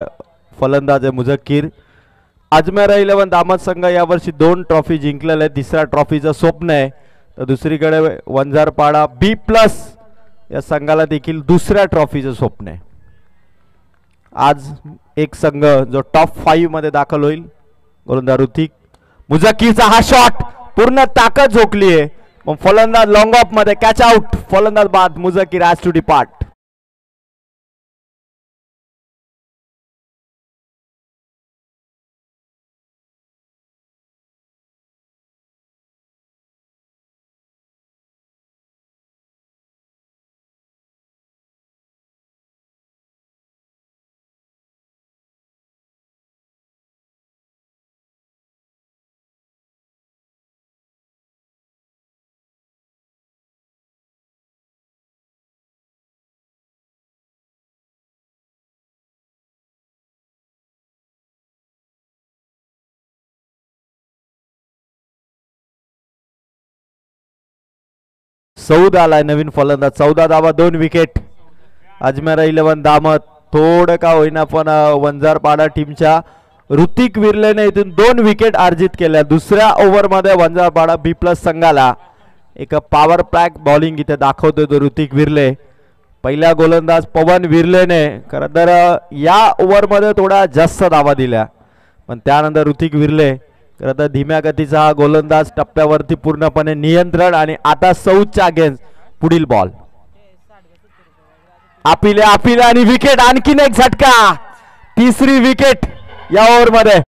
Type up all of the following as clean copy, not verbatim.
फलंदाज आहे मुझक्कीर। अजमेर 11 दामद संघ यावर्षी 2 ट्रॉफी जिंकलेल्या आहेत, तिसऱ्या ट्रॉफीचं स्वप्न आहे। तर दुसरीकडे वंजारपाडा B+ या संघाला देखील दुसऱ्या ट्रॉफीचं स्वप्न आहे। आज एक संघ जो टॉप 5 मध्ये दाखल होईल। गोलंदाज ऋतिक, मुझक्कीरचा हा शॉट पूर्ण ताकद झोकली आहे, पण फलंदाज लॉंग ऑफ मध्ये कॅच आउट। फलंदाज बाद, मुझक्कीर हॅज टू डिपार्ट। सौद आलाय नवीन फलंदाज, 14 धावा 2 विकेट। अजमेर 11 दामद थोडं का होईना पण वंजारपाडा टीमच्या ऋतिक विर्लेने इथून 2 विकेट अर्जित केल्या। दुसऱ्या ओव्हर मध्ये वंजारपाडा B+ संघाला एक पॉवर पॅक बॉलिंग इथे दाखवतोय तो ऋतिक विर्ले। पहिल्या गोलंदाज पवन विर्लेने खरं तर या ओव्हर मध्ये थोडा जास्त धावा दिल्या, पण त्यानंतर ऋतिक विर्ले खरं तर धीम्या गतीचा हा गोलंदाज टप्प्यावरती पूर्णपणे नियंत्रण। आणि आता सौदच्या अगेन्स्ट पुढील बॉल आपिले आणि विकेट, आणखीन एक झटका, तिसरी विकेट या ओव्हर मध्ये।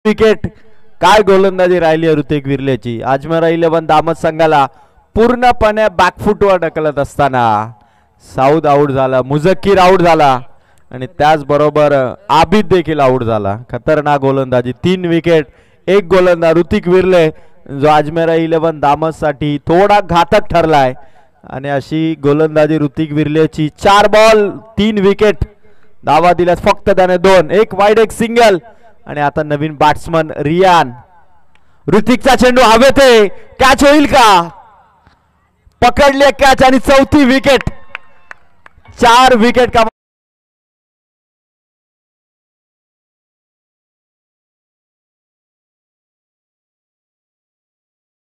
विकेट, काय गोलंदाजी राहिली ऋतिक विर्लेची। अजमेर 11 दामद संघाला पूर्णपणे बॅकफुटवर ढकलत असताना साऊद आउट झाला, मुझक्कीर आउट झाला आणि त्याचबरोबर आबिद देखील आउट झाला। खतरनाक गोलंदाजी, 3 विकेट, एक गोलंदाज ऋतिक विर्ले जो अजमेर 11 दामद साठी थोडा घातक ठरलाय। आणि अशी गोलंदाजी ऋतिक विर्लेची, 4 बॉल 3 विकेट, धावा दिल्यात फक्त त्याने 2, एक वाईड एक सिंगल। आणि आता नवीन बॅट्समन रियान, ऋतिकचा चेंडू हवेत आहे, कॅच होईल का? पकडले कॅच आणि 4थी विकेट, 4 विकेट का